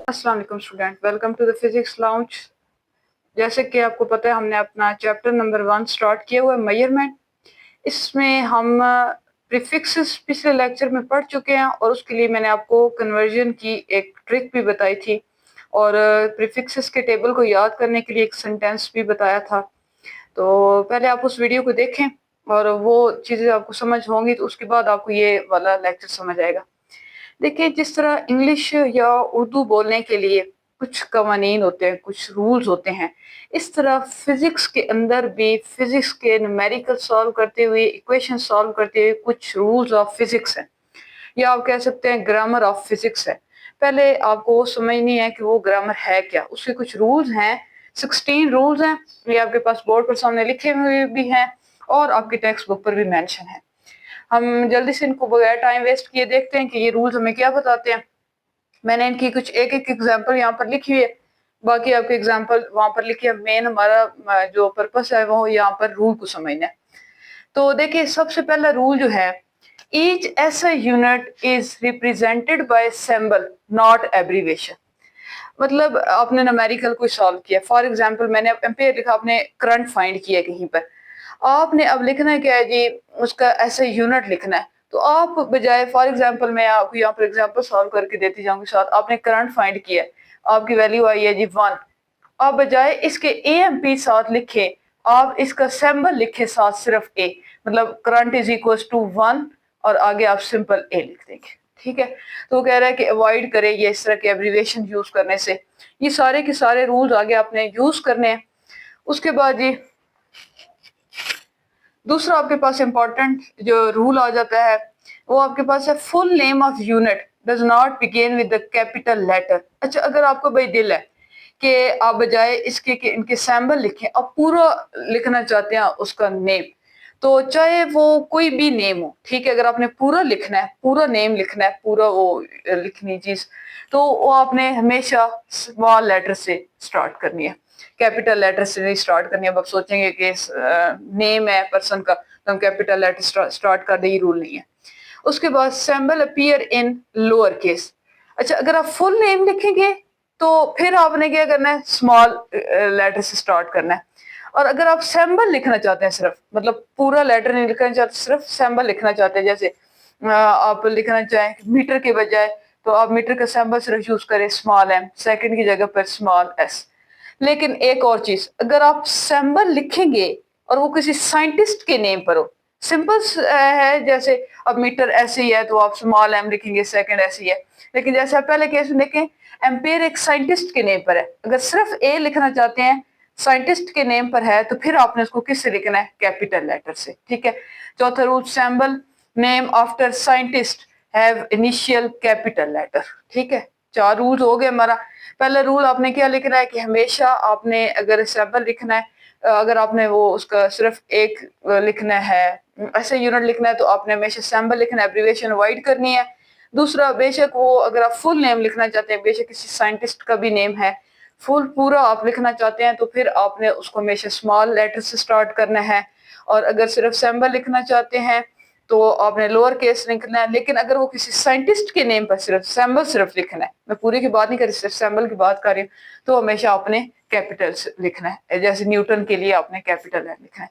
अस्सलाम वालेकुम student, welcome to the physics lounge. जैसे कि आपको पता है, हमने अपना चैप्टर नंबर 1 स्टार्ट किया हुआ है, मेजरमेंट। इसमें हम प्रीफिक्सेस पिछले लेक्चर में पढ़ चुके हैं और उसके लिए मैंने आपको कन्वर्जन की एक ट्रिक भी बताई थी और प्रीफिक्सेस के टेबल को याद करने के लिए एक सेंटेंस भी बताया था। तो पहले आप उस वीडियो को देखें और वो चीज़ें आपको समझ होंगी तो उसके बाद आपको ये वाला लेक्चर समझ आएगा। देखिए, जिस तरह इंग्लिश या उर्दू बोलने के लिए कुछ कवानीन होते हैं, कुछ रूल्स होते हैं, इस तरह फिजिक्स के अंदर भी फिजिक्स के न्यूमेरिकल सॉल्व करते हुए, इक्वेशन सॉल्व करते हुए कुछ रूल्स ऑफ फिजिक्स हैं, या आप कह सकते हैं ग्रामर ऑफ फिजिक्स है। पहले आपको वो समझनी है कि वो ग्रामर है क्या। उसके कुछ रूल्स हैं, 16 रूल्स हैं। ये आपके पास बोर्ड पर सामने लिखे हुए भी हैं और आपकी टेक्स्ट बुक पर भी मेंशन है। हम जल्दी से इनको बगैर टाइम वेस्ट किए देखते हैं कि ये रूल्स हमें क्या बताते हैं। मैंने इनकी कुछ एक एक एग्जांपल यहाँ पर लिखी हुई है, बाकी आपके एग्जांपल वहां पर लिखी है। मेन हमारा जो पर्पस है वो यहाँ पर रूल को समझना है। तो देखिए, सबसे पहला रूल जो है, ईच ऐसा unit is represented by symbol not abbreviation. मतलब आपने न्यूमेरिकल कोई सॉल्व किया, फॉर एग्जांपल मैंने एम्पेयर लिखा, आपने करंट फाइंड किया कहीं पर, आपने अब लिखना है क्या है जी, उसका ऐसा यूनिट लिखना है। तो आप बजाय, फॉर एग्जांपल मैं आपको यहाँ पर एग्जांपल सॉल्व करके देती जाऊंगी साथ, आपने करंट फाइंड किया, आपकी वैल्यू आई है जी 1। आप बजाय इसके ए एम पी साथ लिखे, आप इसका सिंबल लिखे साथ सिर्फ ए, मतलब करंट इज इक्वल टू 1 और आगे आप सिंपल ए लिख देंगे। ठीक है, तो वो कह रहा है कि अवॉइड करें ये इस तरह के एब्रीविएशन यूज करने से। ये सारे के सारे रूल्स आगे आपने यूज करने हैं। उसके बाद जी दूसरा आपके पास इंपॉर्टेंट जो रूल आ जाता है, वो आपके पास है, full name of unit does not begin with the capital letter. अच्छा, अगर आपको भाई दिल है कि आप बजाय इसके कि इनके सैम्बल लिखें, आप पूरा लिखना चाहते हैं उसका नेम, तो चाहे वो कोई भी नेम हो, ठीक है, अगर आपने पूरा लिखना है, पूरा नेम लिखना है, पूरा वो लिखनी चीज, तो वो आपने हमेशा स्मॉल लेटर से स्टार्ट करनी है, कैपिटल लेटर से नहीं स्टार्ट करनी है। अब आप सोचेंगे कि नेम है पर्सन का तो हम कैपिटल लेटर स्टार्ट कर दे, ये रूल नहीं है। उसके बाद symbol appear in lower case. अच्छा, अगर आप फुल नेम लिखेंगे तो फिर आपने क्या करना है, स्मॉल लेटर से स्टार्ट करना है। और अगर आप सिंबल लिखना चाहते हैं सिर्फ, मतलब पूरा लेटर नहीं लिखना चाहते, सिर्फ सिंबल लिखना चाहते हैं, जैसे आप लिखना चाहें मीटर के बजाय, तो आप मीटर का सिंबल सिर्फ यूज करें स्मॉल एम, सेकंड की जगह पर स्मॉल एस। लेकिन एक और चीज, अगर आप सिंबल लिखेंगे और वो किसी साइंटिस्ट के नेम पर हो, सिंपल है, जैसे अब मीटर ऐसे ही है तो आप स्मॉल एम लिखेंगे, सेकंड ऐसे ही है। लेकिन जैसे आप पहले केस में देखें, एम्पेयर एक साइंटिस्ट के नेम पर है, अगर सिर्फ ए लिखना चाहते हैं, साइंटिस्ट के नेम पर है, तो फिर आपने उसको किससे लिखना है, कैपिटल लेटर से। ठीक है। चौथा rule, symbol name after scientist have initial capital letter. ठीक है, 4 रूल्स हो गए हमारा। पहला रूल आपने क्या लिखना है कि हमेशा आपने अगर सिंबल लिखना है, अगर आपने वो उसका सिर्फ एक लिखना है, ऐसे यूनिट लिखना है, तो आपने हमेशा सिंबल लिखना है, एब्रीविएशन अवॉइड करनी है। दूसरा, बेशक वो अगर आप फुल नेम लिखना चाहते हैं, बेशक किसी साइंटिस्ट का भी नेम है, फुल पूरा आप लिखना चाहते हैं, तो फिर आपने उसको हमेशा स्मॉल लेटर से स्टार्ट करना है। और अगर सिर्फ सिंबल लिखना चाहते हैं तो आपने लोअर केस लिखना है। लेकिन अगर वो किसी साइंटिस्ट के नेम पर सिर्फ सिंबल सिर्फ लिखना है, मैं पूरी की बात नहीं कर रही, सिर्फ सिंबल की बात कर रही हूँ, तो हमेशा आपने कैपिटल लिखना है। जैसे न्यूटन के लिए आपने कैपिटल लिखना है।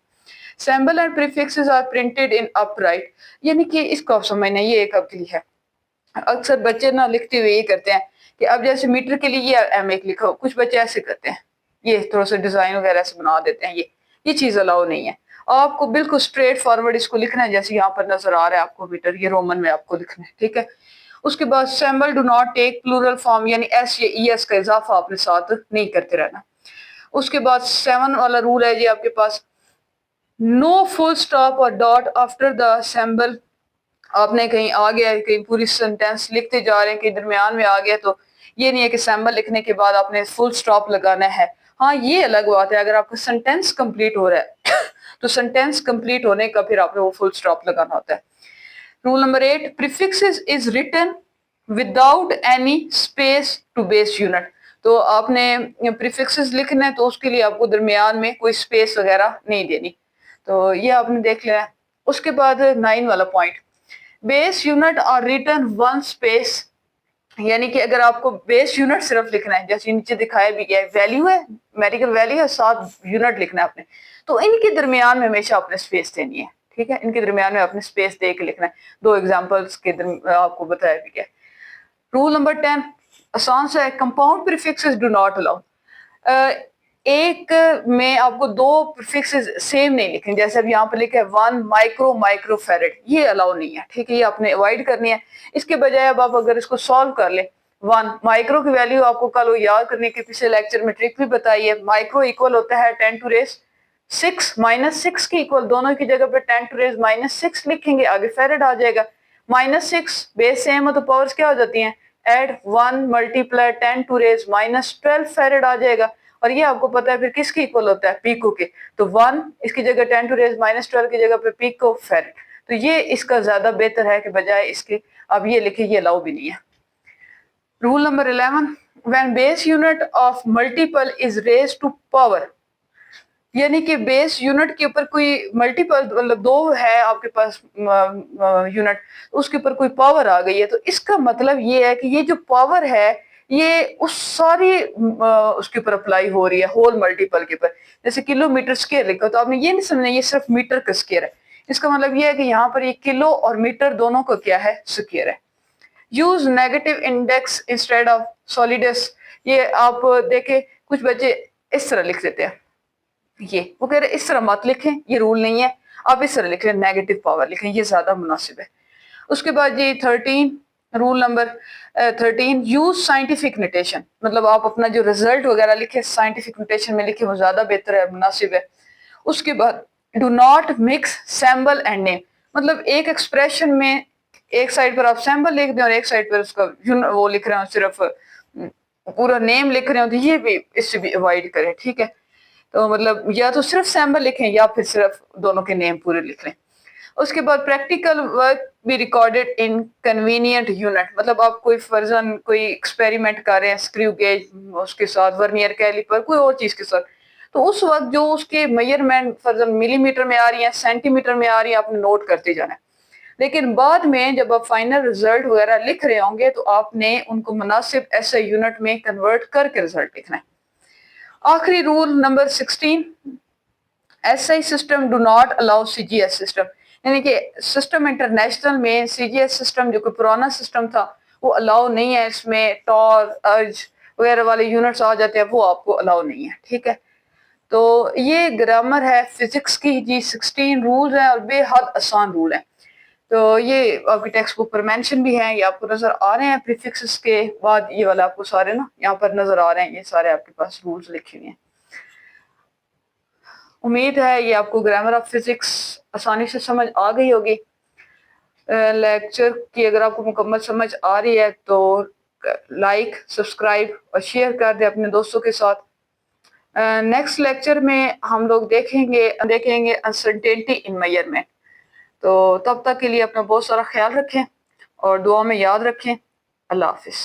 Symbol and prefixes are printed in upright, यानी कि इसको आप समझना, ये एक आपके लिए है। अक्सर बच्चे ना लिखते हुए ये करते हैं कि अब जैसे मीटर के लिए ये एम एक लिखो, कुछ बच्चे ऐसे करते हैं, ये थोड़ा सा डिजाइन वगैरह से बना देते हैं। ये चीज अलाउ नहीं है। आपको बिल्कुल स्ट्रेट फॉरवर्ड इसको लिखना है, जैसे यहाँ पर नजर आ रहा है आपको मीटर, ये रोमन में आपको लिखना है। ठीक है। उसके बाद symbol do not take plural form, यानी एस या ई एस का इजाफा आपने साथ नहीं करते रहना। उसके बाद 7 वाला रूल है जी आपके पास, नो फुल स्टॉप और डॉट आफ्टर द सिंबल। आपने कहीं आ गया, कहीं पूरी सेंटेंस लिखते जा रहे हैं, कहीं दरमियान में आ गया, तो ये नहीं है कि सिंबल लिखने के बाद आपने फुल स्टॉप लगाना है। हाँ, ये अलग बात है, अगर आपका सेंटेंस कंप्लीट हो रहा है तो सेंटेंस कंप्लीट होने का फिर आपने वो फुल स्टॉप लगाना होता है। Rule number 8, prefixes is written without any space to base unit. तो आपने प्रीफिक्सेस लिखना है तो उसके लिए आपको दरमियान में कोई स्पेस वगैरह नहीं देनी, तो ये आपने देख लिया है। उसके बाद 9 वाला point, base unit are written one space یعنی کہ اگر آپ کو بیس یونٹ صرف لکھنا ہے، جیسے نیچے دکھایا بھی گیا ہے، ویلیو ہے، میڈیکل ویلیو ہے، 7 یونٹ لکھنا ہے آپ نے، تو ان کے درمیان میں ہمیشہ آپ نے اسپیس دینی ہے، ٹھیک ہے، ان کے درمیان میں آپ نے اسپیس دے کے لکھنا ہے۔ 2 ایگزامپلس کے آپ کو بتایا بھی گیا ہے۔ رول نمبر 10 آسان سا ہے، کمپاؤنڈ پریفکسز ڈو ناٹ الاؤ۔ ایک میں آپ کو 2 پریفکسز سیم نہیں لکھیں، جیسے اب یہاں پہ لکھا ہے 1 مائکرو فیرڈ، یہ الاؤ نہیں ہے، ٹھیک ہے، یہ آپ نے اوائڈ کرنی ہے۔ اس کے بجائے اب آپ اگر اس کو سالو کر لیں، 1 مائکرو کی ویلیو آپ کو کل وہ یاد کرنے کے پچھلے لیکچر میں ٹرک بھی بتائی ہے، مائکرو ایکول ہوتا ہے 10 ٹو ریز 6 -6 کی ایکول، دونوں کی جگہ پہ 10 ٹو ریز -6 لکھیں گے، آگے فیرڈ آ جائے گا۔ -6 بیس سیم ہے تو پاورز کیا ہو جاتی ہیں، add 1 multiply 10 to raise -12 farad آ جائے گا، اور یہ آپ کو پتا ہے پھر کس کی ایکول ہوتا ہے، پیکو کے، تو 1 اس کی جگہ 10 ٹو ریز -12 کی جگہ پہ پیکو فیرڈ، تو یہ اس کا زیادہ بہتر ہے کہ بجائے اس کے اب یہ لکھیں، یہ الاؤ بھی نہیں ہے۔ Roll number 11 when base unit of multiple is raised to power، یعنی کہ بیس یونٹ کے اوپر کوئی ملٹیپل، مطلب 2 ہے آپ کے پاس یونٹ، اس کے اوپر کوئی پاور آ گئی ہے، تو اس کا مطلب یہ ہے کہ یہ جو پاور ہے یہ اس ساری اس کے اوپر اپلائی ہو رہی ہے، ہول ملٹیپل کے اوپر۔ جیسے کلو میٹر اسکوائر لکھا تو آپ نے یہ نہیں سمجھنا یہ صرف میٹر کا اسکوائر ہے، اس کا مطلب یہ ہے کہ یہاں پر یہ کلو اور میٹر دونوں کا کیا ہے، اسکوائر ہے۔ Use negative index instead of solidus, یہ آپ دیکھیں کچھ بچے اس طرح لکھ دیتے ہیں، یہ وہ کہہ رہے اس طرح مت لکھیں، یہ رول نہیں ہے، آپ اس طرح لکھ لیں، نیگیٹو پاور لکھیں، یہ زیادہ مناسب ہے۔ اس کے بعد یہ 13 roll number 13 use scientific notation, مطلب آپ اپنا جو رزلٹ وغیرہ لکھیں سائنٹیفک نوٹیشن میں لکھیں، وہ زیادہ بہتر ہے، مناسب ہے۔ اس کے بعد do not mix symbol and name, مطلب ایک ایکسپریشن میں ایک سائڈ پر آپ سیمبل لکھ دیں اور ایک سائڈ پر اس کا وہ لکھ رہے ہوں، صرف پورا نیم لکھ رہے ہوں، تو یہ بھی اس سے بھی اوائڈ کریں، ٹھیک ہے۔ تو مطلب یا تو صرف سیمبل لکھیں یا پھر صرف دونوں کے نیم پورے لکھ لیں۔ اس کے بعد پریکٹیکل ورک بھی ریکارڈڈ ان کنوینئنٹ یونٹ، مطلب آپ کوئی فرضاً کوئی ایکسپیریمنٹ کر رہے ہیں اسکریو گیج اس کے ساتھ، ورنیئر کیلیپر کوئی اور چیز کے ساتھ، تو اس وقت جو اس کے میئرمنٹ فرضاً ملی میٹر میں آ رہی ہیں، سینٹی میٹر میں آ رہی ہیں، آپ نے نوٹ کرتے جانا ہے، لیکن بعد میں جب آپ فائنل رزلٹ وغیرہ لکھ رہے ہوں گے تو آپ نے ان کو مناسب ایسے یونٹ میں کنورٹ کر کے رزلٹ لکھنا ہے۔ آخری rule number 16 S I system do not allow C G S system, یعنی کہ سسٹم انٹرنیشنل میں سی جی ایس سسٹم جو کہ پرانا سسٹم تھا وہ الاؤ نہیں ہے، اس میں ٹار ارج وغیرہ والے یونٹس آ جاتے ہیں، وہ آپ کو الاؤ نہیں ہے، ٹھیک ہے۔ تو یہ گرامر ہے فزکس کی جی 16 رولز ہیں اور بے حد آسان رول ہیں، تو یہ آپ کی ٹیکسٹ بک پر مینشن بھی ہیں، یہ آپ کو نظر آ رہے ہیں، پریفکسز کے بعد یہ والا آپ کو سارے نا یہاں پر نظر آ رہے ہیں، یہ سارے آپ کے پاس رولز لکھے ہوئے ہیں۔ امید ہے یہ آپ کو گرامر آف فزکس آسانی سے سمجھ آ گئی ہوگی۔ لیکچر کی اگر آپ کو مکمل سمجھ آ رہی ہے تو لائک، سبسکرائب اور شیئر کر دیں اپنے دوستوں کے ساتھ۔ نیکسٹ لیکچر میں ہم لوگ دیکھیں گے انسرٹینٹی ان میئرمنٹ، تو تب تک کے لیے اپنا بہت سارا خیال رکھیں اور دعا میں یاد رکھیں۔ اللہ حافظ۔